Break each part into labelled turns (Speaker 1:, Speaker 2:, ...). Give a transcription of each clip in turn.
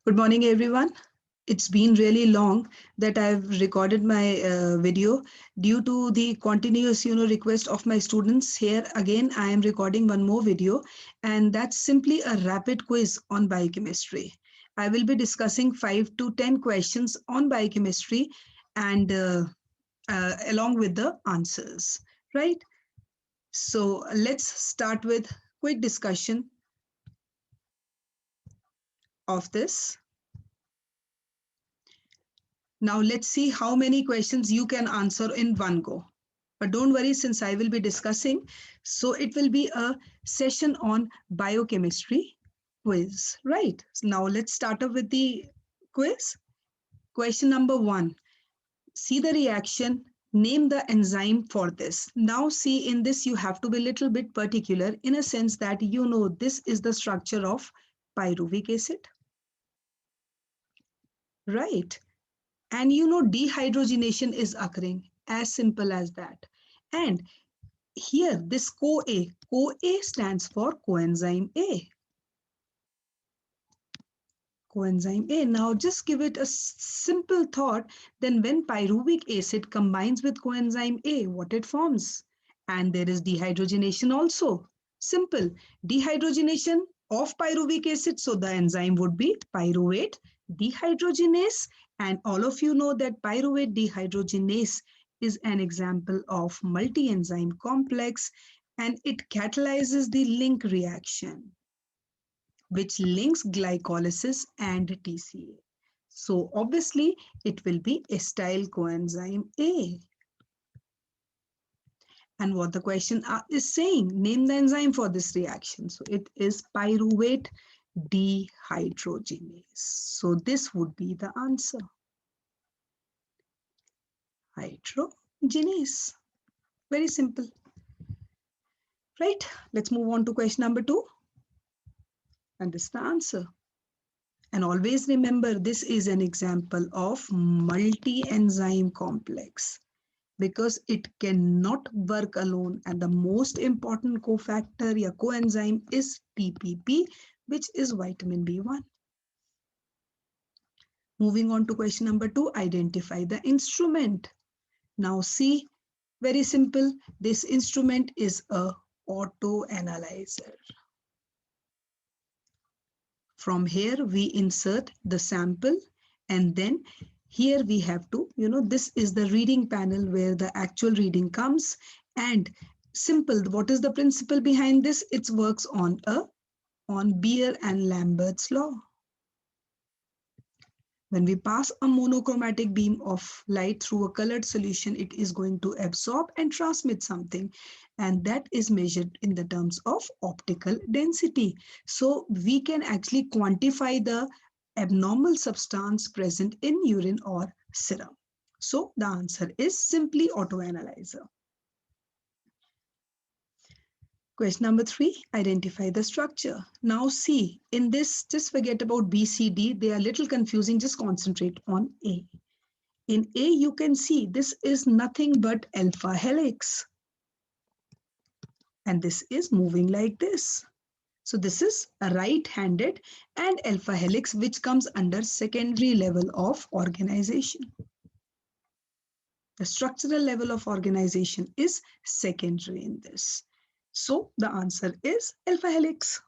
Speaker 1: Good morning, everyone. It's been really long that I've recorded my video due to the continuous, request of my students. Here again, I am recording one more video, and that's simply a rapid quiz on biochemistry. I will be discussing 5 to 10 questions on biochemistry, and along with the answers. Right. So let's start with quick discussion of this. Now let's see how many questions you can answer in one go. But don't worry, since I will be discussing, so it will be a session on biochemistry quiz, right? So now let's start up with the quiz. Question number 1. See the reaction, name the enzyme for this. Now see, in this you have to be a little bit particular in a sense that this is the structure of pyruvic acid, right? And dehydrogenation is occurring, as simple as that. And here this CoA stands for coenzyme A. Coenzyme A. Now just give it a simple thought. Then when pyruvic acid combines with coenzyme A, what it forms? And there is dehydrogenation also. Simple. Dehydrogenation of pyruvic acid. So the enzyme would be pyruvate dehydrogenase. And all of you know that pyruvate dehydrogenase is an example of multi-enzyme complex, and it catalyzes the link reaction which links glycolysis and TCA. So obviously it will be acyl coenzyme A. And what the question is saying, name the enzyme for this reaction. So it is pyruvate dehydrogenase. So this would be the answer. Hydrogenase. Very simple. Right? Let's move on to question number 2. And this is the answer. And always remember, this is an example of multi-enzyme complex because it cannot work alone. And the most important cofactor or coenzyme is TPP, which is vitamin B1. Moving on to question number 2, identify the instrument. Now see, very simple. This instrument is a autoanalyzer. From here, we insert the sample, and then here we have to, this is the reading panel where the actual reading comes. And simple, what is the principle behind this? It works on Beer and Lambert's law. When we pass a monochromatic beam of light through a colored solution, it is going to absorb and transmit something. And that is measured in the terms of optical density. So we can actually quantify the abnormal substance present in urine or serum. So the answer is simply autoanalyzer. Question number 3, identify the structure. Now see, in this, just forget about B, C, D. They are a little confusing. Just concentrate on A. In A, you can see this is nothing but alpha helix. And this is moving like this. So this is a right-handed and alpha helix, which comes under secondary level of organization. The structural level of organization is secondary in this. So the answer is alpha helix.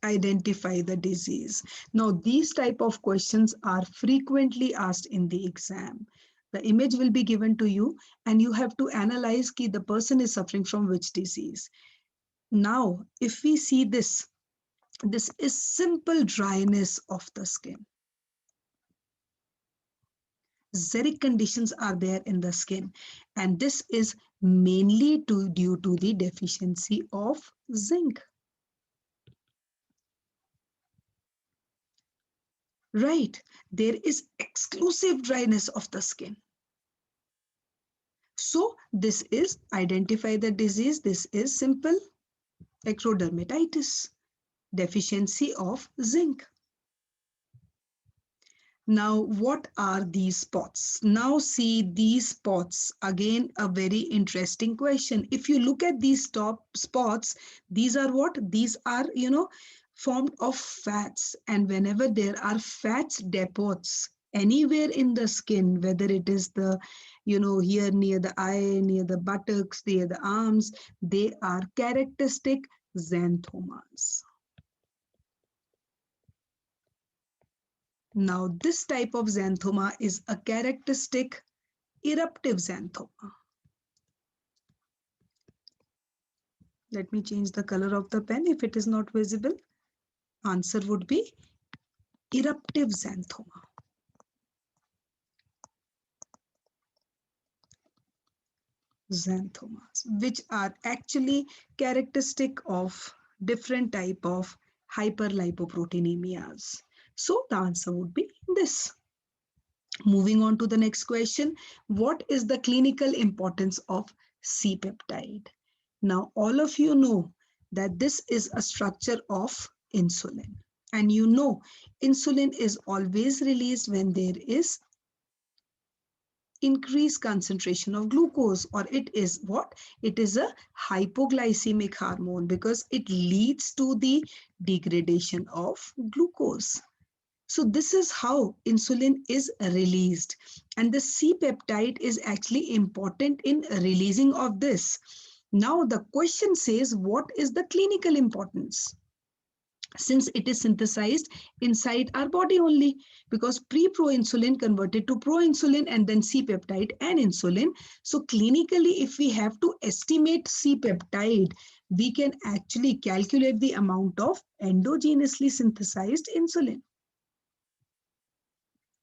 Speaker 1: Identify the disease. Now these type of questions are frequently asked in the exam. The image will be given to you and you have to analyze ki the person is suffering from which disease. Now if we see this is simple dryness of the skin. Xeric conditions are there in the skin, and this is mainly due to the deficiency of zinc. Right, there is exclusive dryness of the skin. So this is identify the disease. This is simple ectodermatitis, deficiency of zinc. Now, what are these spots? Now see these spots. Again, a very interesting question. If you look at these top spots, these are what? These are, formed of fats, and whenever there are fats deposits anywhere in the skin, whether it is the, here near the eye, near the buttocks, near the arms, they are characteristic xanthomas. Now this type of xanthoma is a characteristic eruptive xanthoma. Let me change the color of the pen if it is not visible. Answer would be eruptive xanthoma. Xanthomas, which are actually characteristic of different type of hyperlipoproteinemias. So the answer would be this. Moving on to the next question, what is the clinical importance of C-peptide? Now, all of you know that this is a structure of insulin. And you know, insulin is always released when there is increased concentration of glucose, or it is what? It is a hypoglycemic hormone because it leads to the degradation of glucose. So this is how insulin is released, and the C-peptide is actually important in releasing of this. Now the question says, what is the clinical importance? Since it is synthesized inside our body only, because pre-proinsulin converted to proinsulin and then C-peptide and insulin. So clinically, if we have to estimate C-peptide, we can actually calculate the amount of endogenously synthesized insulin.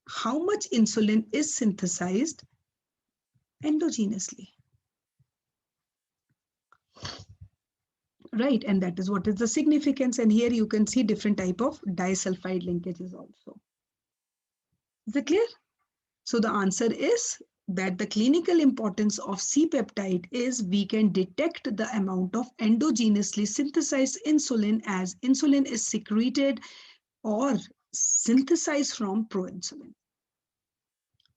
Speaker 1: How much insulin is synthesized endogenously? Right, and that is what is the significance. And here you can see different type of disulfide linkages also. Is it clear? So the answer is that the clinical importance of C-peptide is we can detect the amount of endogenously synthesized insulin as insulin is secreted or synthesized from proinsulin.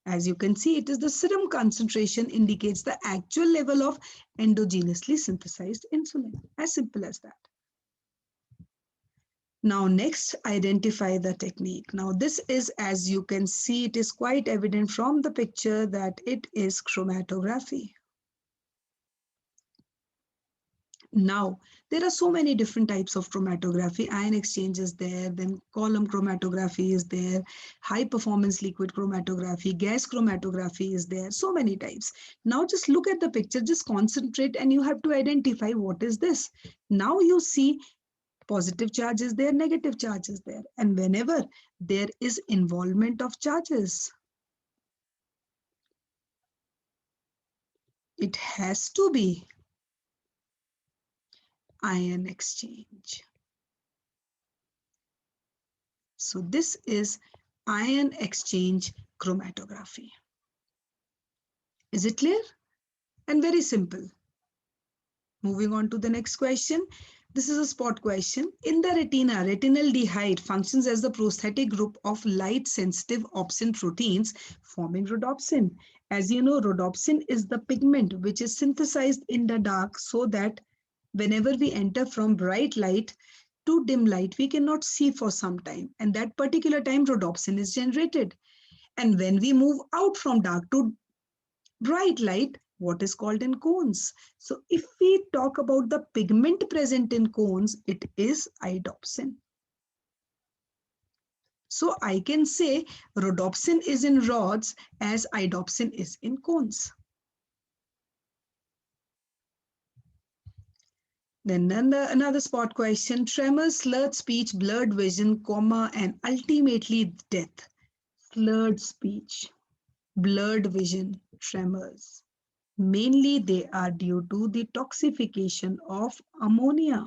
Speaker 1: As you can see, it is the serum concentration indicates the actual level of endogenously synthesized insulin. As simple as that. Now next, identify the technique. Now this is, as you can see, it is quite evident from the picture that it is chromatography. Now, there are so many different types of chromatography. Ion exchange is there, then column chromatography is there, high performance liquid chromatography, gas chromatography is there, so many types. Now just look at the picture, just concentrate, and you have to identify what is this. Now you see positive charge is there, negative charge is there. And whenever there is involvement of charges, it has to be ion exchange. So this is ion exchange chromatography. Is it clear? And very simple. Moving on to the next question. This is a spot question. In the retina, retinaldehyde functions as the prosthetic group of light-sensitive opsin proteins forming rhodopsin. As you know, rhodopsin is the pigment which is synthesized in the dark so that whenever we enter from bright light to dim light, we cannot see for some time. And that particular time, rhodopsin is generated. And when we move out from dark to bright light, what is called in cones. So if we talk about the pigment present in cones, it is iodopsin. So I can say rhodopsin is in rods as iodopsin is in cones. Then another spot question, tremors, slurred speech, blurred vision, coma, and ultimately death. Slurred speech, blurred vision, tremors. Mainly they are due to the toxification of ammonia,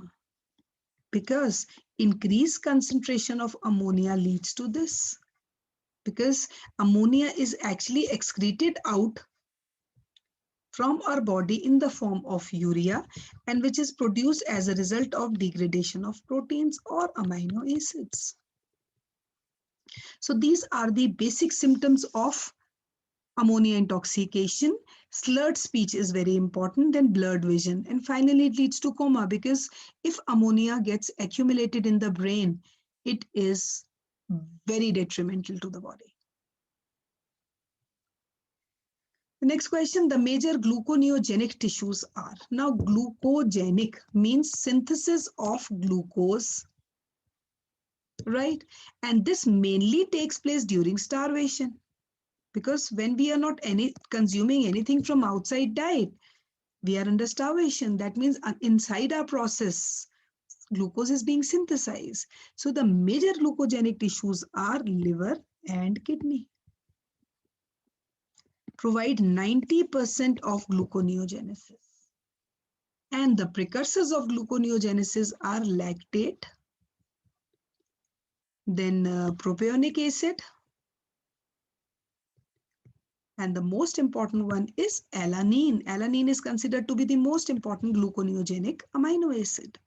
Speaker 1: because increased concentration of ammonia leads to this, because ammonia is actually excreted out from our body in the form of urea, and which is produced as a result of degradation of proteins or amino acids. So these are the basic symptoms of ammonia intoxication, slurred speech is very important, then blurred vision, and finally it leads to coma, because if ammonia gets accumulated in the brain, it is very detrimental to the body. The next question, the major gluconeogenic tissues are. Now, glucogenic means synthesis of glucose, right? And this mainly takes place during starvation, because when we are not consuming anything from outside diet, we are under starvation. That means inside our process, glucose is being synthesized. So the major glucogenic tissues are liver and kidney. Provide 90% of gluconeogenesis. And the precursors of gluconeogenesis are lactate, then propionic acid, and the most important one is alanine. Alanine is considered to be the most important gluconeogenic amino acid.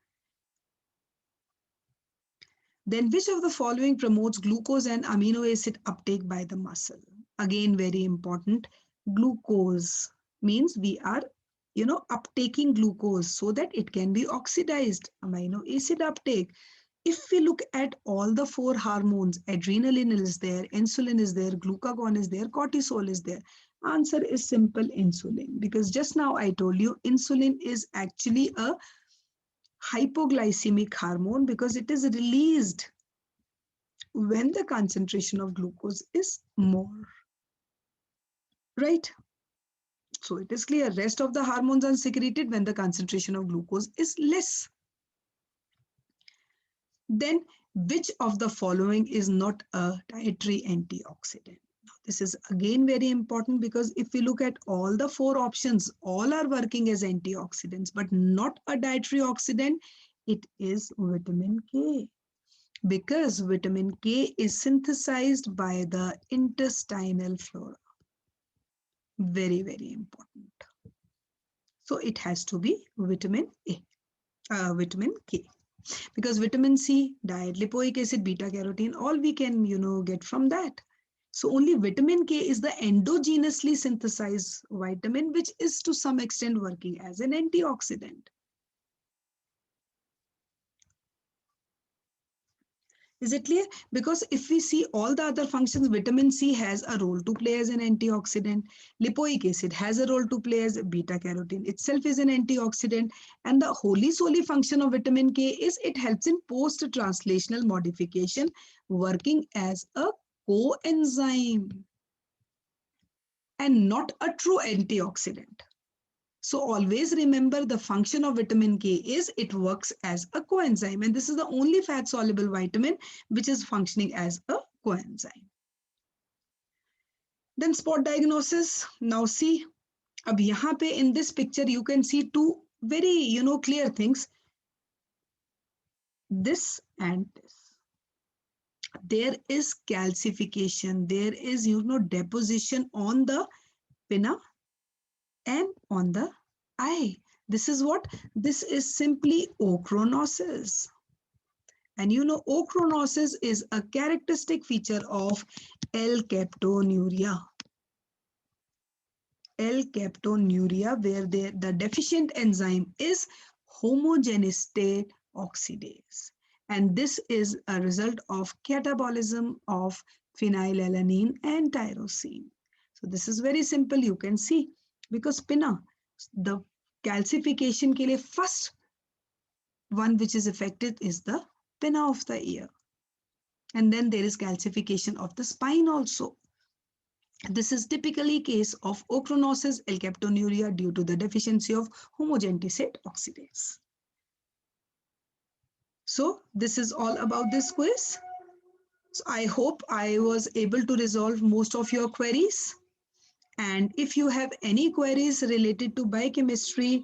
Speaker 1: Then which of the following promotes glucose and amino acid uptake by the muscle? Again, very important. Glucose means we are, uptaking glucose so that it can be oxidized. Amino acid uptake. If we look at all the four hormones, adrenaline is there, insulin is there, glucagon is there, cortisol is there. Answer is simple, insulin. Because just now I told you, insulin is actually a hypoglycemic hormone because it is released when the concentration of glucose is more. Right? So it is clear, rest of the hormones are secreted when the concentration of glucose is less. Then which of the following is not a dietary antioxidant? Now, this is again very important because if we look at all the four options, all are working as antioxidants, but not a dietary oxidant. It is vitamin K, because vitamin K is synthesized by the intestinal flora. Very, very important. So it has to be vitamin vitamin K. Because vitamin C, diet, lipoic acid, beta carotene, all we can, get from that. So only vitamin K is the endogenously synthesized vitamin, which is to some extent working as an antioxidant. Is it clear? Because if we see all the other functions, vitamin C has a role to play as an antioxidant. Lipoic acid has a role to play as beta carotene itself is an antioxidant. And the wholly solely function of vitamin K is it helps in post-translational modification, working as a coenzyme and not a true antioxidant. So always remember the function of vitamin K is it works as a coenzyme, and this is the only fat soluble vitamin which is functioning as a coenzyme. Then spot diagnosis. Now see, ab yahan pe in this picture you can see two very clear things. This and this. There is calcification. There is deposition on the pinna and on the eye. This is what? This is simply ochronosis. And ochronosis is a characteristic feature of L-captonuria. L-captonuria, where the deficient enzyme is homogeneous-state oxidase. And this is a result of catabolism of phenylalanine and tyrosine. So this is very simple. You can see, because pinna, the calcification ke liye first one which is affected is the pinna of the ear. And then there is calcification of the spine also. This is typically case of ochronosis, L-captonuria due to the deficiency of homogeneous-state oxidase. So this is all about this quiz. So I hope I was able to resolve most of your queries. And if you have any queries related to biochemistry,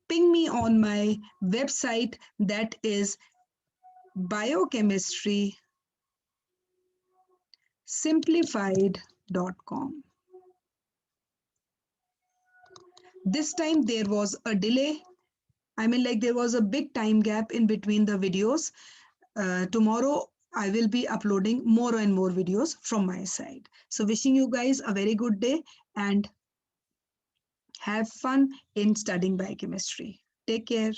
Speaker 1: ping me on my website, that is biochemistrysimplified.com. This time there was a delay. I mean, like there was a big time gap in between the videos. Tomorrow I will be uploading more and more videos from my side. So wishing you guys a very good day and have fun in studying biochemistry. Take care.